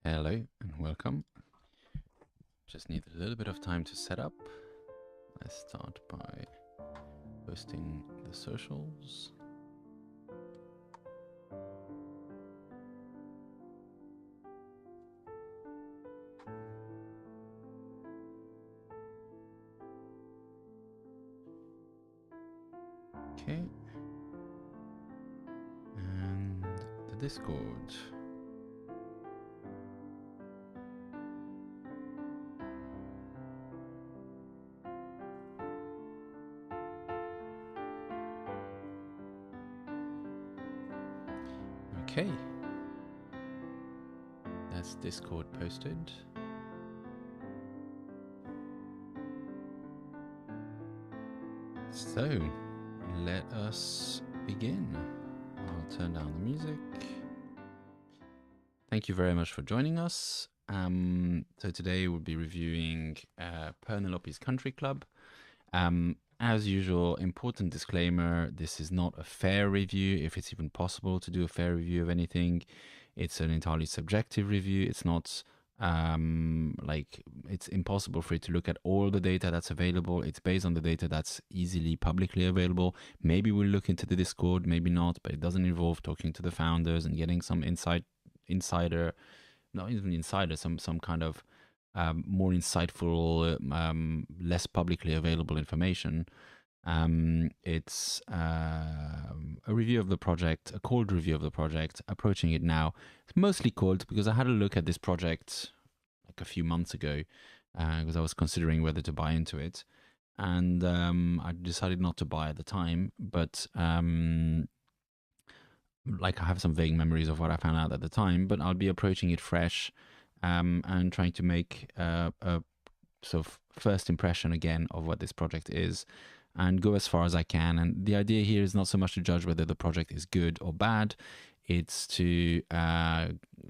Hello and welcome. Just need a little bit of time to set up. Let's start by posting the socials. Okay. And the Discord. Okay. That's Discord posted. So, let us begin. I'll turn down the music. Thank you very much for joining us. So today we'll be reviewing Purrnelope's Country Club. As usual, important disclaimer, this is not a fair review, if it's even possible to do a fair review of anything. It's an entirely subjective review. It's not it's impossible for it to look at all the data that's available. It's based on the data that's easily publicly available. Maybe we'll look into the Discord, maybe not, but it doesn't involve talking to the founders and getting some insider, not even insider, some kind of more insightful, less publicly available information. It's a review of the project, a cold review of the project, approaching it now. It's mostly cold because I had a look at this project like a few months ago because I was considering whether to buy into it. And I decided not to buy at the time, but like I have some vague memories of what I found out at the time, but I'll be approaching it fresh and trying to make a sort of first impression again of what this project is and go as far as I can. And the idea here is not so much to judge whether the project is good or bad. It's to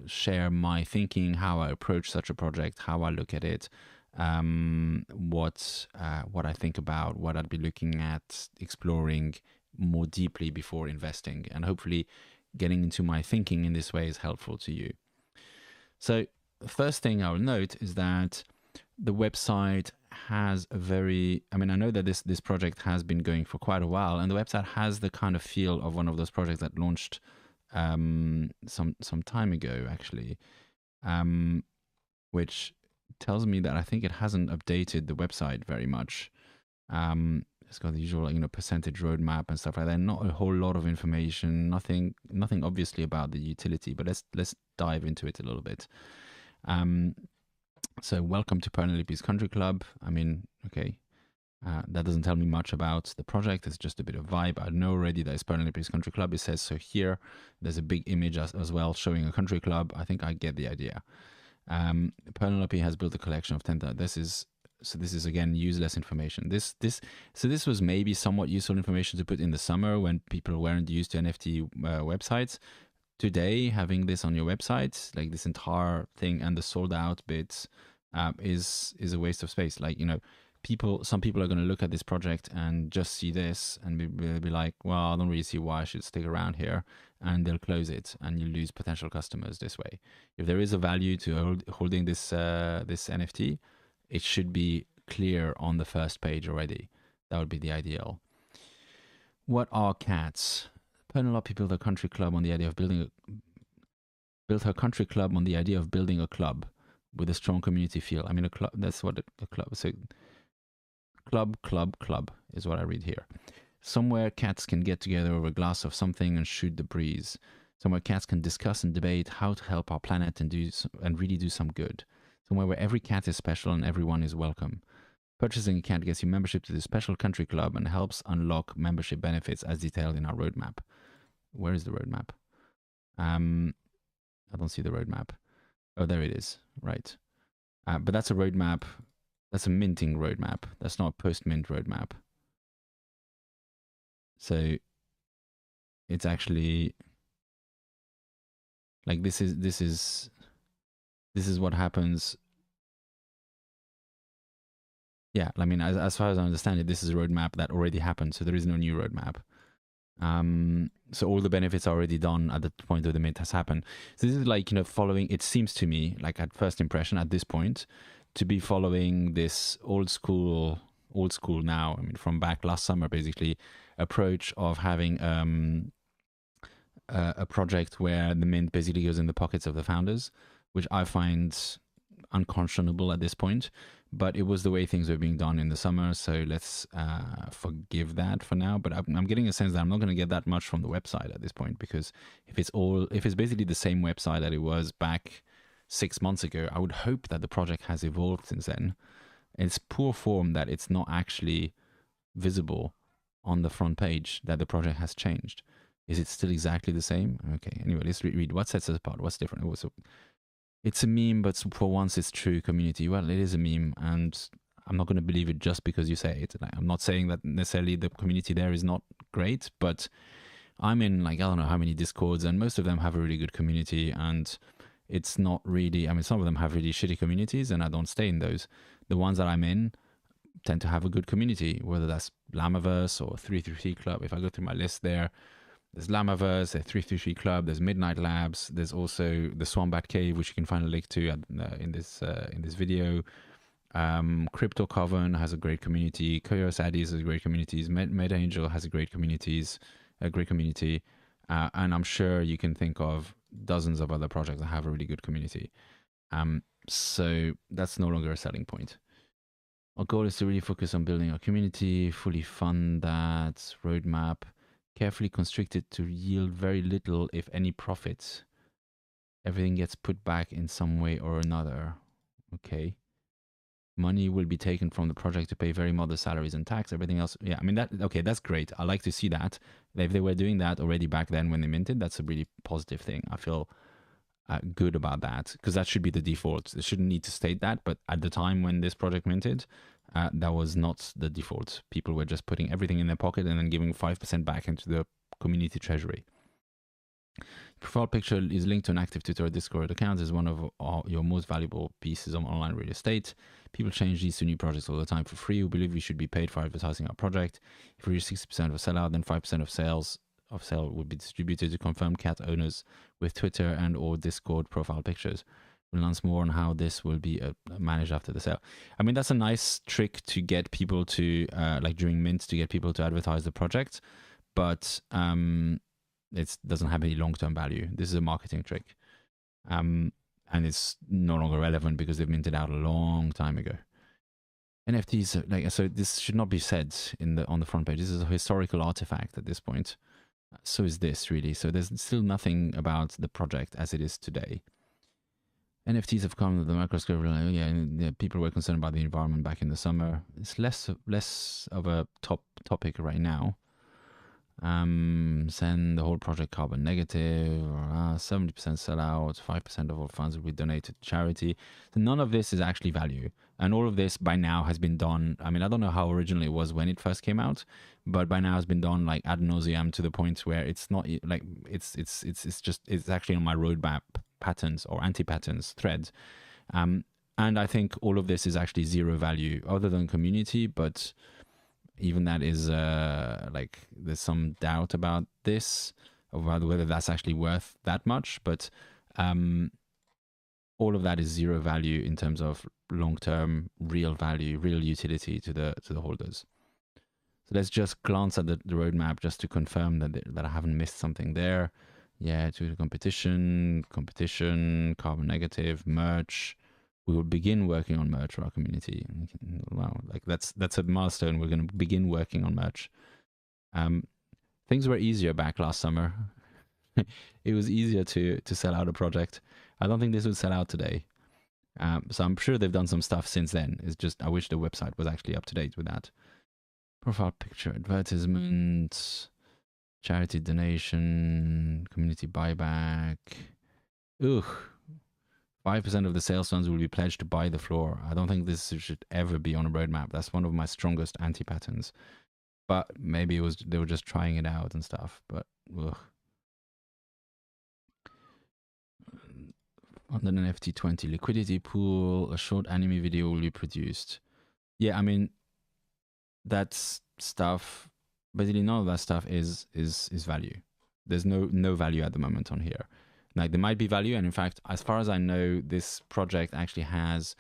share my thinking, how I approach such a project, how I look at it, what I think about, what I'd be looking at, exploring more deeply before investing, and hopefully getting into my thinking in this way is helpful to you. So the first thing I will note is that the website has a very, I know that this project has been going for quite a while, and the website has the kind of feel of one of those projects that launched some time ago, actually, which tells me that I think it hasn't updated the website very much. It's got the usual, percentage roadmap and stuff like that. Not a whole lot of information. Nothing obviously about the utility. But let's dive into it a little bit. So welcome to Purrnelope's Country Club. Okay, that doesn't tell me much about the project. It's just a bit of vibe. I know already that it's Purrnelope's Country Club. It says so here. There's a big image as well showing a country club. I think I get the idea. Purrnelope has built a collection of 10,000. This is again useless information. This was maybe somewhat useful information to put in the summer when people weren't used to NFT websites. Today, having this on your website, like this entire thing and the sold out bits, is a waste of space. Some people are going to look at this project and just see this and be like, well, I don't really see why I should stick around here, and they'll close it, and you lose potential customers this way. If there is a value to holding this NFT, it should be clear on the first page already. That would be the ideal. What are cats? Purrnelope built her country club on the idea of building a club with a strong community feel. A club. That's what a club. So, club is what I read here. Somewhere cats can get together over a glass of something and shoot the breeze. Somewhere cats can discuss and debate how to help our planet and really do some good. Somewhere where every cat is special and everyone is welcome. Purchasing a cat gets you membership to this special country club and helps unlock membership benefits as detailed in our roadmap. Where is the roadmap? I don't see the roadmap. Oh, there it is. Right. But that's a roadmap. That's a minting roadmap. That's not a post-mint roadmap. So it's actually like this is what happens. Yeah, as far as I understand it, this is a roadmap that already happened, so there is no new roadmap. So all the benefits are already done at the point that the mint has happened. So this is like, following, it seems to me, like at first impression at this point, to be following this old school now, I mean, from back last summer, basically, approach of having a project where the mint basically goes in the pockets of the founders, which I find unconscionable at this point. But it was the way things were being done in the summer, so let's forgive that for now. But I'm getting a sense that I'm not going to get that much from the website at this point, because if it's basically the same website that it was back 6 months ago, I would hope that the project has evolved since then. It's poor form that it's not actually visible on the front page that the project has changed. Is it still exactly the same? Okay, anyway, let's read what sets us apart. What's different? It's a meme, but for once it's true community. Well, it is a meme, and I'm not going to believe it just because you say it. Like, I'm not saying that necessarily the community there is not great, but I'm in, like, I don't know how many Discords, and most of them have a really good community, and it's not really, I mean, some of them have really shitty communities, and I don't stay in those. The ones that I'm in tend to have a good community, whether that's Llamaverse or 333 Club. If I go through my list there's Llamaverse, there's 333 Club, there's Midnight Labs, there's also the Swambat Cave, which you can find a link to in this video. Crypto Coven has a great community. Curious Addies has great communities. Meta Angel has a great community, and I'm sure you can think of dozens of other projects that have a really good community. So that's no longer a selling point. Our goal is to really focus on building our community, fully fund that roadmap, carefully constricted to yield very little, if any, profits. Everything gets put back in some way or another. Okay. Money will be taken from the project to pay very modest salaries and tax. Everything else, yeah, I mean, that's great. I like to see that. If they were doing that already back then when they minted, that's a really positive thing. I feel good about that, because that should be the default. They shouldn't need to state that, but at the time when this project minted, that was not the default. People were just putting everything in their pocket and then giving 5% back into the community treasury. Profile picture is linked to an active Twitter or Discord account. Is one of your most valuable pieces of online real estate. People change these to new projects all the time for free. We believe we should be paid for advertising our project. If we reach 60% of a sellout, then 5% of sale would be distributed to confirmed cat owners with Twitter and or Discord profile pictures. We'll announce more on how this will be managed after the sale. I mean, that's a nice trick to get people to, like during mint, to get people to advertise the project, but it doesn't have any long-term value. This is a marketing trick. And it's no longer relevant because they've minted out a long time ago. NFTs, so this should not be said on the front page. This is a historical artifact at this point. So is this, really. So there's still nothing about the project as it is today. NFTs have come with the microscope. Yeah, people were concerned about the environment back in the summer. It's less of a topic right now. Send the whole project carbon negative, 70% sellout, 5% of all funds will be donated to charity. So none of this is actually value. And all of this by now has been done. I mean, I don't know how original it was when it first came out, but by now it's been done like ad nauseum, to the point where it's not like it's actually on my roadmap patterns or anti-patterns thread. And I think all of this is actually zero value other than community, but even that is like there's some doubt about this, about whether that's actually worth that much. But all of that is zero value in terms of long-term real value, real utility to the holders. So let's just glance at the roadmap just to confirm that I haven't missed something there. Yeah, to the competition, carbon negative, merch. We will begin working on merch for our community. Wow, like that's a milestone. We're going to begin working on merch. Things were easier back last summer. It was easier to sell out a project. I don't think this would sell out today. So I'm sure they've done some stuff since then. It's just I wish the website was actually up to date with that. Profile picture, advertisement, charity donation, community buyback. Ugh. 5% of the sales funds will be pledged to buy the floor. I don't think this should ever be on a roadmap. That's one of my strongest anti-patterns. But maybe they were just trying it out and stuff. But ugh. On the NFT 20 liquidity pool, a short anime video will be produced. Yeah, I mean, that's stuff basically none of that stuff is value. There's no value at the moment on here. Like there might be value, and in fact, as far as I know, this project actually has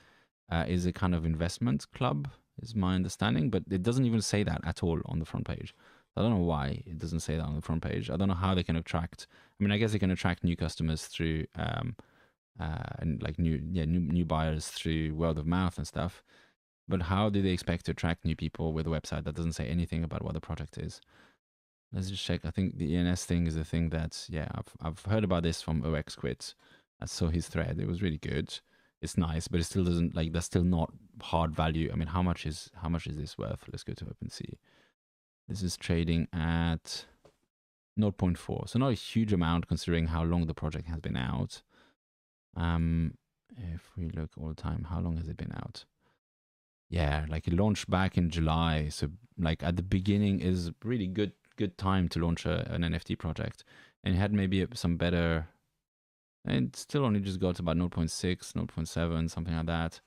is a kind of investment club, is my understanding, but it doesn't even say that at all on the front page. I don't know why it doesn't say that on the front page. I don't know how they can attract. I mean, I guess they can attract new customers through and like new buyers through word of mouth and stuff. But how do they expect to attract new people with a website that doesn't say anything about what the project is? Let's just check. I think the ENS thing is the thing that, yeah, I've heard about this from OX Quit. I saw his thread. It was really good. It's nice, but it still doesn't, like, that's still not hard value. I mean, how much is this worth? Let's go to OpenSea. This is trading at 0.4, so not a huge amount considering how long the project has been out. If we look all the time, how long has it been out? Yeah, like it launched back in July, so like at the beginning is really good time to launch an NFT project, and it had maybe some better, and still only just got about 0.6, 0.7, something like that.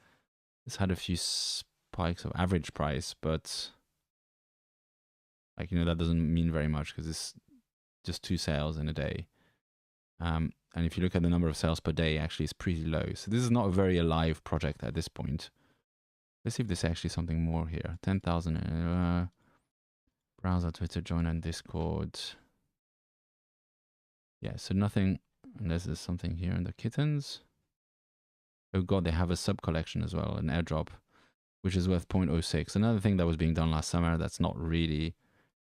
It's had a few spikes of average price, but like, you know, that doesn't mean very much because it's just 2 sales in a day. And if you look at the number of sales per day, actually it's pretty low. So this is not a very alive project at this point. Let's see if there's actually something more here. 10,000 browser, Twitter, join, and Discord. Yeah, so nothing unless there's something here in the kittens. Oh god, they have a sub collection as well, an airdrop, which is worth 0.06. Another thing that was being done last summer that's not really,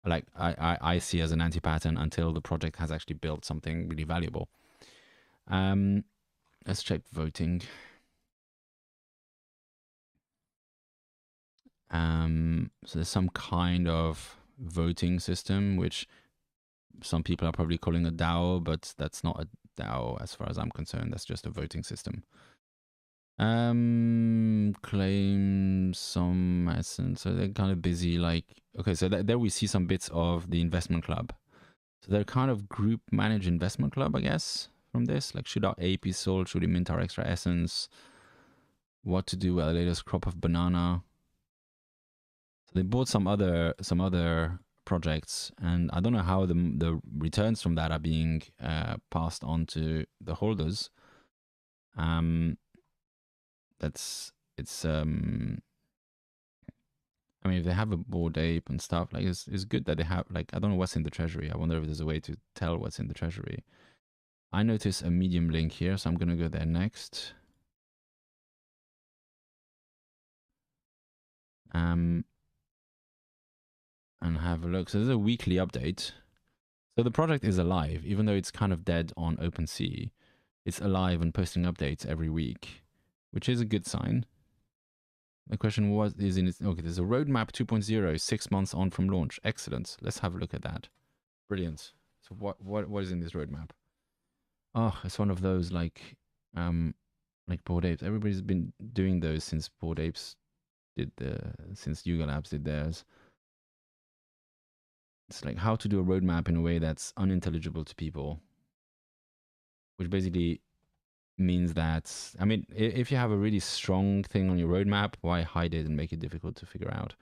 like, I see as an anti-pattern until the project has actually built something really valuable. Let's check voting. So there's some kind of voting system, which some people are probably calling a DAO, but that's not a DAO as far as I'm concerned. That's just a voting system. Claim some essence. So they're kind of busy. Like, okay, so there we see some bits of the investment club. So they're kind of group managed investment club, I guess, from this. Like, should our ape be sold? Should we mint our extra essence? What to do with the latest crop of banana? So they bought some other projects, and I don't know how the returns from that are being passed on to the holders. It's I mean, if they have a Bored Ape and stuff, like, it's good that they have, like, I don't know what's in the treasury. I wonder if there's a way to tell what's in the treasury. I notice a Medium link here, so I'm gonna go there next. And have a look. So there's a weekly update. So the project is alive, even though it's kind of dead on OpenSea. It's alive and posting updates every week, which is a good sign. The question was, is in its, okay, there's a roadmap 2.0, 6 months on from launch. Excellent. Let's have a look at that. Brilliant. So what is in this roadmap? Oh, it's one of those like Bored Apes. Everybody's been doing those since Bored Apes since Yuga Labs did theirs. It's like how to do a roadmap in a way that's unintelligible to people, which basically means that, I mean, if you have a really strong thing on your roadmap, why hide it and make it difficult to figure out?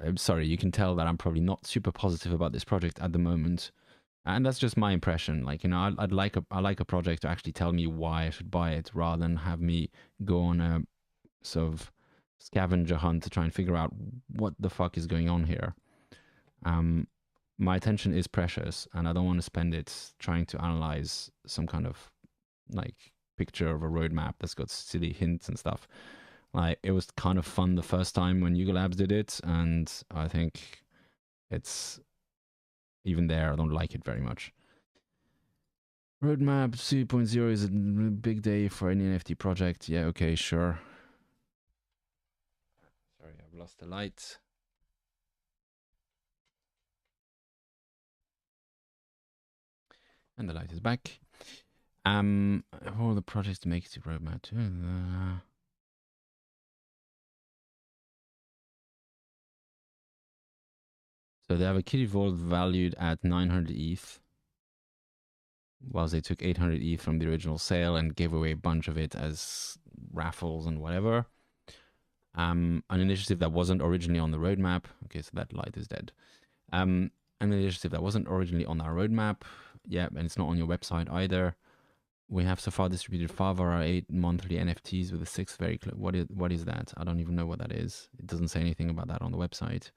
I'm sorry, you can tell that I'm probably not super positive about this project at the moment, and that's just my impression. Like, you know, I like a project to actually tell me why I should buy it, rather than have me go on a sort of scavenger hunt to try and figure out what the fuck is going on here. My attention is precious, and I don't want to spend it trying to analyze some kind of like picture of a roadmap that's got silly hints and stuff. Like, it was kind of fun the first time when Yuga Labs did it, and I think it's even there, I don't like it very much. Roadmap 2.0 is a big day for any NFT project. Yeah, okay, sure. Sorry, I've lost the light. And the light is back. All the projects to make it to roadmap too. So they have a kitty vault valued at 900 ETH, whilst they took 800 ETH from the original sale and gave away a bunch of it as raffles and whatever. An initiative that wasn't originally on the roadmap. Okay, so that light is dead. An initiative that wasn't originally on our roadmap. Yeah, and it's not on your website either. We have so far distributed 5 of our 8 monthly NFTs with the 6th very close. What is that? I don't even know what that is. It doesn't say anything about that on the website.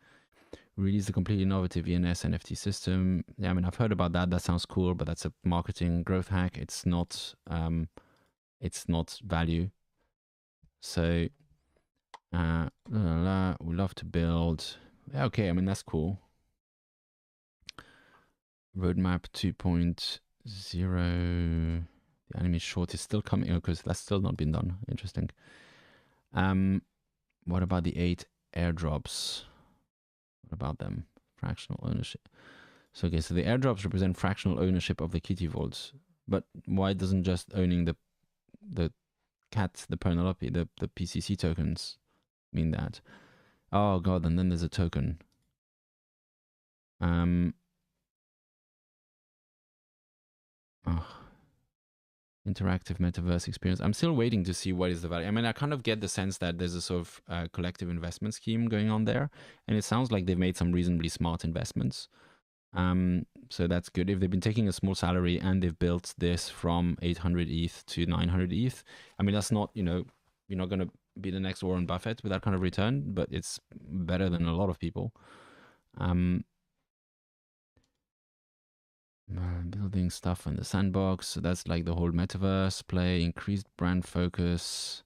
Release a completely innovative ENS NFT system. Yeah, I mean, I've heard about that. That sounds cool, but that's a marketing growth hack. It's not value. So, we love to build. Yeah, okay, I mean, that's cool. Roadmap 2.0. The anime short is still coming because that's still not been done. Interesting. What about the 8 airdrops? What about them? Fractional ownership. So okay, so the airdrops represent fractional ownership of the kitty vaults. But why doesn't just owning the cat, the Purrnelope, the PCC tokens mean that? Oh god, and then there's a token. Interactive metaverse experience. I'm still waiting to see what is the value. I mean, I kind of get the sense that there's a sort of collective investment scheme going on there, and it sounds like they've made some reasonably smart investments. So that's good. If they've been taking a small salary and they've built this from 800 ETH to 900 ETH, I mean, that's not, you're not going to be the next Warren Buffett with that kind of return, but it's better than a lot of people. Building stuff in the sandbox. So that's like the whole metaverse play, increased brand focus.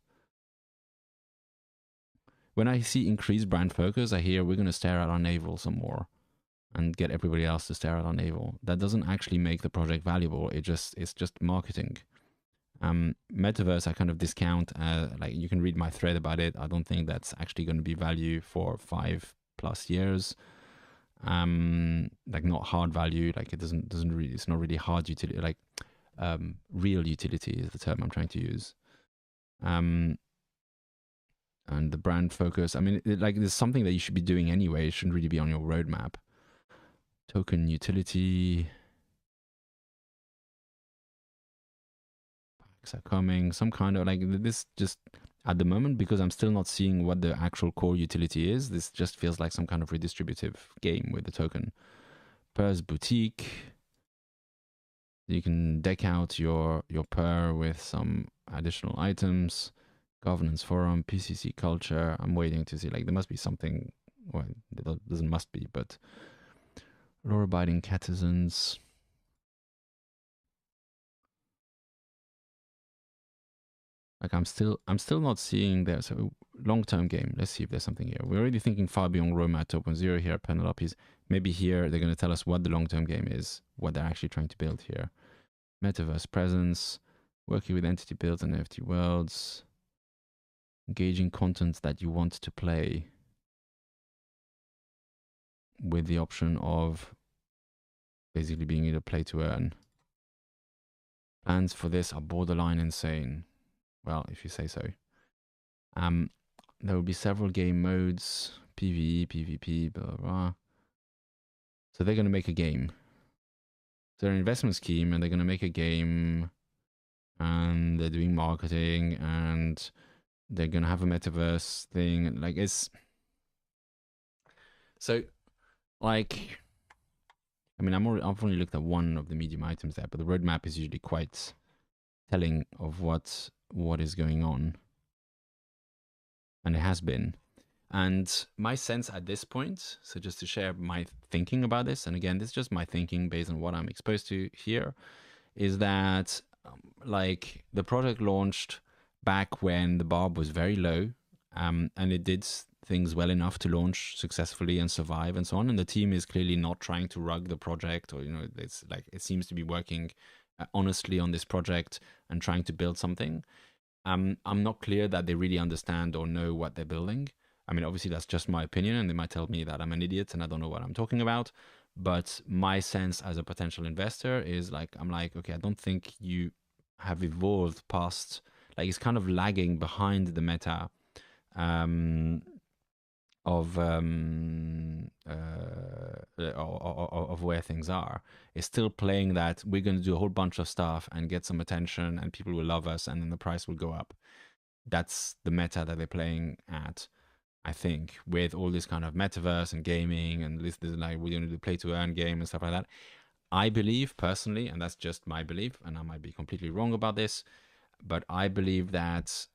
When I see increased brand focus, I hear we're going to stare at our navel some more and get everybody else to stare at our navel. That doesn't actually make the project valuable. It's just marketing. Metaverse, I kind of discount. Like you can read my thread about it. I don't think that's actually going to be value for 5+ years. Like not hard value. Like it doesn't really. It's not really hard utility. Like real utility is the term I'm trying to use. And the brand focus. I mean, like there's something that you should be doing anyway. It shouldn't really be on your roadmap. Token utility. Packs are coming. Some kind of like this just at the moment, because I'm still not seeing what the actual core utility is. This just feels like some kind of redistributive game with the token. Purr's boutique. You can deck out your Purr with some additional items. Governance forum, PCC culture. I'm waiting to see. Like there must be something. Well, it doesn't must be, but law-abiding catizens. Like I'm still not seeing there. So long-term game. Let's see if there's something here. We're already thinking far beyond roadmap 2.0 here at Purrnelope's. Maybe here they're going to tell us what the long-term game is, what they're actually trying to build here. Metaverse presence, working with entity builds and NFT worlds, engaging content that you want to play with the option of basically being either play to earn. Plans for this are borderline insane. Well, if you say so. There will be several game modes, PvE, PvP, blah, blah, blah. So they're going to make a game. They're an investment scheme and they're going to make a game and they're doing marketing and they're going to have a metaverse thing. Like it's... So, like... I mean, I've only looked at one of the medium items there, but the roadmap is usually quite telling of what is going on. And it has been. And my sense at this point, so just to share my thinking about this, and again, this is just my thinking based on what I'm exposed to here, is that like the project launched back when the bar was very low, and it did things well enough to launch successfully and survive and so on. And the team is clearly not trying to rug the project, or it's like it seems to be working honestly on this project and trying to build something. I'm not clear that they really understand or know what they're building. I mean, obviously that's just my opinion, and they might tell me that I'm an idiot and I don't know what I'm talking about. But my sense as a potential investor is like, I'm like, okay, I don't think you have evolved past, like it's kind of lagging behind the meta of where things are. It's still playing that we're going to do a whole bunch of stuff and get some attention and people will love us and then the price will go up. That's the meta that they're playing at. I think, with all this kind of metaverse and gaming and this like we're going to do play to earn game and stuff like that. I believe personally, and that's just my belief, and I might be completely wrong about this, but I believe that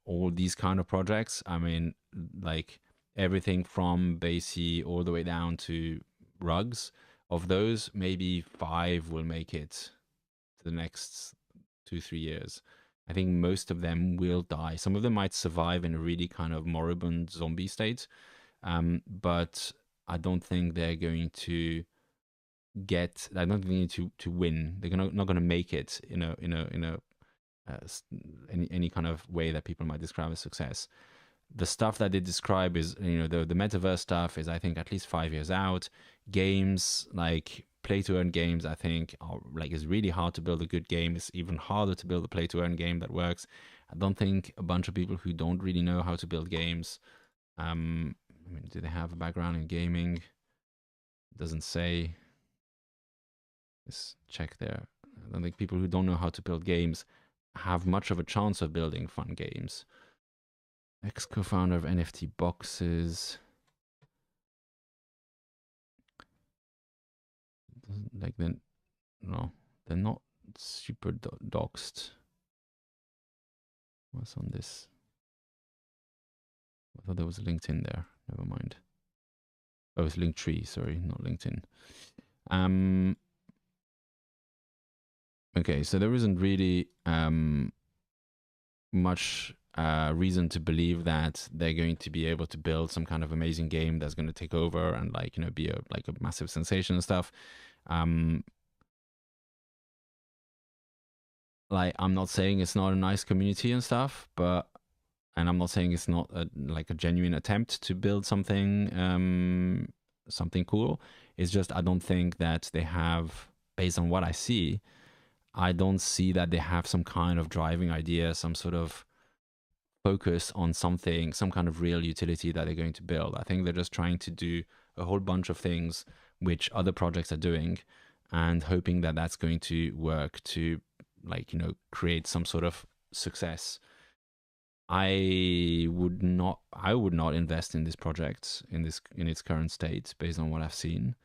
all these kind of projects, I mean, like everything from Basie all the way down to rugs, of those, maybe 5 will make it to the next 2-3 years. I think most of them will die. Some of them might survive in a really kind of moribund zombie state, but I don't think they're going to get. I don't think they need to win. They're not going to make it any kind of way that people might describe as success. The stuff that they describe is, the metaverse stuff is, I think, at least 5 years out. Games like play to earn games, I think, are like, it's really hard to build a good game. It's even harder to build a play to earn game that works. I don't think a bunch of people who don't really know how to build games, I mean, do they have a background in gaming? It doesn't say. Let's check there. I don't think people who don't know how to build games have much of a chance of building fun games. Ex-co-founder of NFT Boxes. Like, then, no, they're not super doxed. What's on this? I thought there was a LinkedIn there. Never mind. Oh, it's Linktree. Sorry, not LinkedIn. Okay, so there isn't really much reason to believe that they're going to be able to build some kind of amazing game that's going to take over and be a massive sensation and stuff. Like, I'm not saying it's not a nice community and stuff, and I'm not saying it's not a genuine attempt to build something cool. It's just, I don't think that they have, based on what I see, I don't see that they have some kind of driving idea, some sort of focus on something, some kind of real utility that they're going to build. I think they're just trying to do a whole bunch of things which other projects are doing and hoping that that's going to work to create some sort of success. I would not invest in this project in its current state based on what I've seen.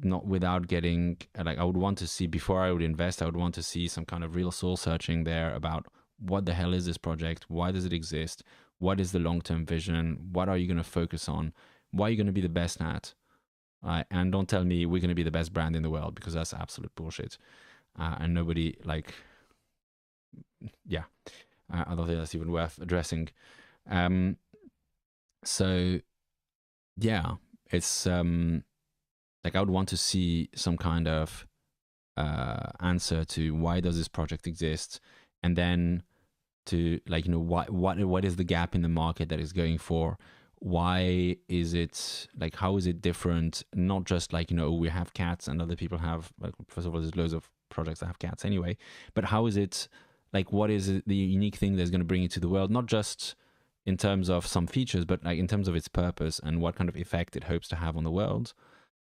Not without getting, I would want to see, before I would invest, I would want to see some kind of real soul searching there about what the hell is this project? Why does it exist? What is the long-term vision? What are you going to focus on? What are you going to be the best at? And don't tell me we're going to be the best brand in the world, because that's absolute bullshit. And nobody, I don't think that's even worth addressing. So yeah, it's I would want to see some kind of answer to why does this project exist, and then to what is the gap in the market that is going for. Why is it, how is it different? Not just we have cats and other people have, first of all, there's loads of projects that have cats anyway, but how is it, what is the unique thing that's going to bring it to the world? Not just in terms of some features, but in terms of its purpose and what kind of effect it hopes to have on the world.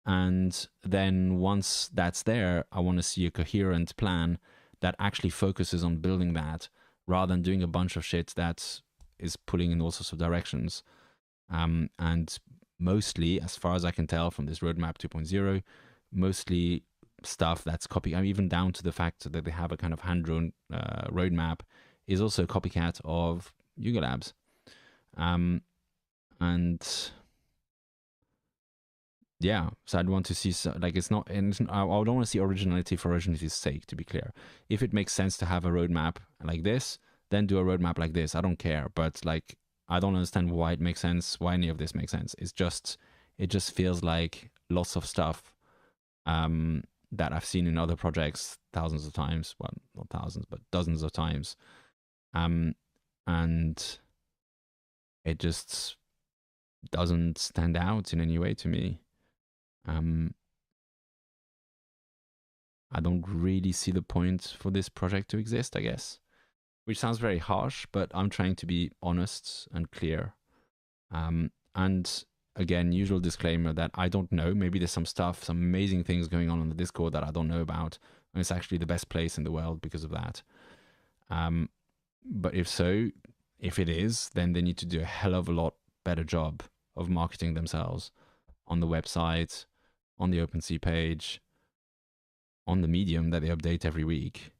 And then once that's there, I want to see a coherent plan that actually focuses on building that, rather than doing a bunch of shit that is pulling in all sorts of directions. And mostly, as far as I can tell from this roadmap 2.0, mostly stuff that's copy. Even down to the fact that they have a kind of hand-drawn roadmap is also a copycat of Yuga Labs. And yeah, so I'd want to see, it's not, and I don't want to see originality for originality's sake, to be clear. If it makes sense to have a roadmap like this, then do a roadmap like this. I don't care, but I don't understand why it makes sense, why any of this makes sense. It just feels like lots of stuff that I've seen in other projects thousands of times. Well, not thousands, but dozens of times. And it just doesn't stand out in any way to me. I don't really see the point for this project to exist, I guess. Which sounds very harsh, but I'm trying to be honest and clear. And again, usual disclaimer that I don't know. Maybe there's some amazing things going on the Discord that I don't know about, and it's actually the best place in the world because of that. But if so, If it is, then they need to do a hell of a lot better job of marketing themselves on the website, on the OpenSea page, on the Medium that they update every week.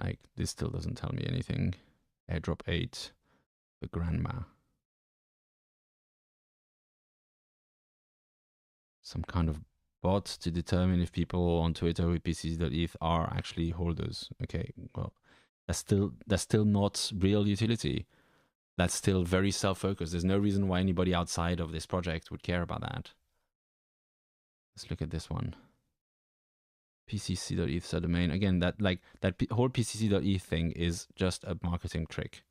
Like, this still doesn't tell me anything. Airdrop 8, the grandma. Some kind of bot to determine if people on Twitter with PCC.eth are actually holders. Okay, well, that's still not real utility. That's still very self-focused. There's no reason why anybody outside of this project would care about that. Let's look at this one. PCC.eth subdomain. Again, that whole PCC.eth thing is just a marketing trick.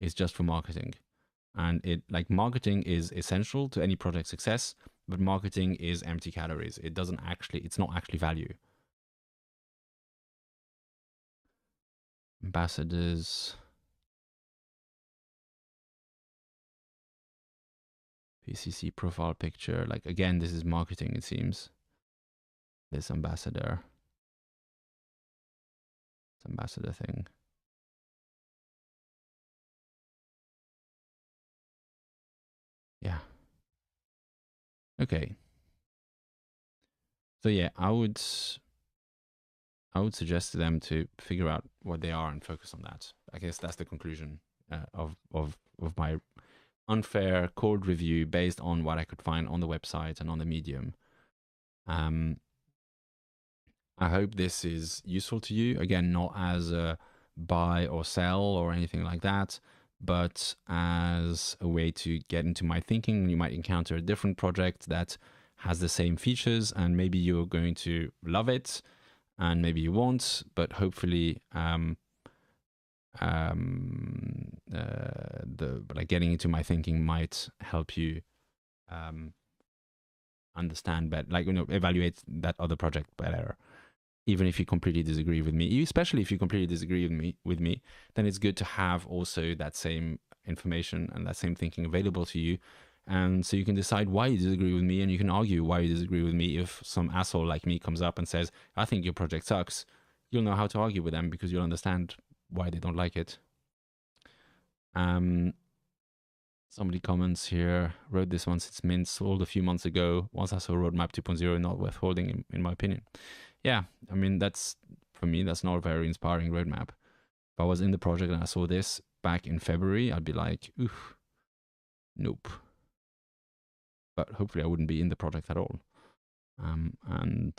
It's just for marketing. And marketing is essential to any project success, but marketing is empty calories. It's not actually value. Ambassadors. PCC profile picture. Like, again, this is marketing, it seems. This ambassador. This ambassador thing. Yeah. Okay. So yeah, I would suggest to them to figure out what they are and focus on that. I guess that's the conclusion of my unfair cold review based on what I could find on the website and on the Medium. I hope this is useful to you. Again, not as a buy or sell or anything like that, but as a way to get into my thinking. You might encounter a different project that has the same features, and maybe you're going to love it, and maybe you won't, but hopefully getting into my thinking might help you understand better, evaluate that other project better. Even if you completely disagree with me, especially if you completely disagree with me, then it's good to have also that same information and that same thinking available to you. And so you can decide why you disagree with me, and you can argue why you disagree with me. If some asshole like me comes up and says, I think your project sucks, you'll know how to argue with them because you'll understand why they don't like it. Somebody comments here, wrote this one since Mint sold a few months ago. Once I saw Roadmap 2.0, not worth holding, in my opinion. Yeah, I mean, for me, that's not a very inspiring roadmap. If I was in the project and I saw this back in February, I'd be like, oof, nope. But hopefully I wouldn't be in the project at all. And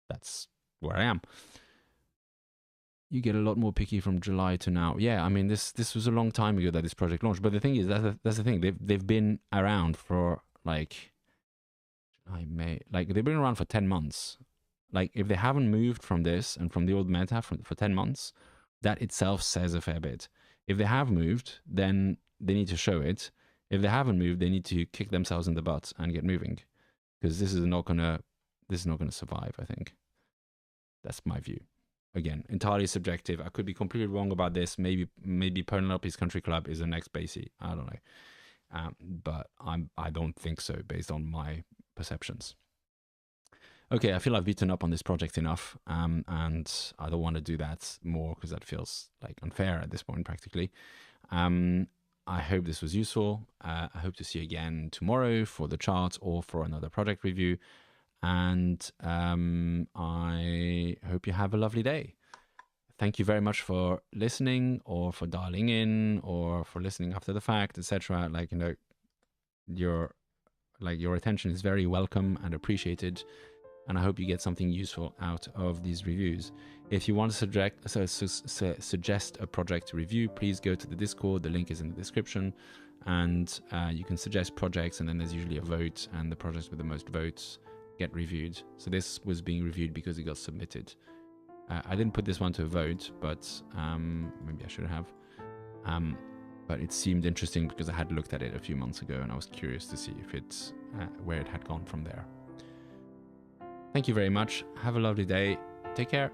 that's where I am. You get a lot more picky from July to now. Yeah, I mean, this was a long time ago that this project launched. But the thing is, that's the thing. They've been around for they've been around for 10 months. Like, if they haven't moved from this and from the old meta for 10 months, that itself says a fair bit. If they have moved, then they need to show it. If they haven't moved, they need to kick themselves in the butt and get moving, because this is not gonna survive. I think that's my view. Again, entirely subjective. I could be completely wrong about this. Maybe Purrnelope's Country Club is the next Basie. I don't know, but I don't think so based on my perceptions. Okay, I feel I've beaten up on this project enough, and I don't want to do that more because that feels like unfair at this point, practically. I hope this was useful. I hope to see you again tomorrow for the chart or for another project review. And I hope you have a lovely day. Thank you very much for listening, or for dialing in, or for listening after the fact, etc. Your attention is very welcome and appreciated. And I hope you get something useful out of these reviews. If you want to suggest a project to review, please go to the Discord. The link is in the description. And you can suggest projects, and then there's usually a vote, and the projects with the most votes get reviewed. So this was being reviewed because it got submitted. I didn't put this one to a vote, but maybe I should have. But it seemed interesting because I had looked at it a few months ago, and I was curious to see if it's where it had gone from there. Thank you very much. Have a lovely day. Take care.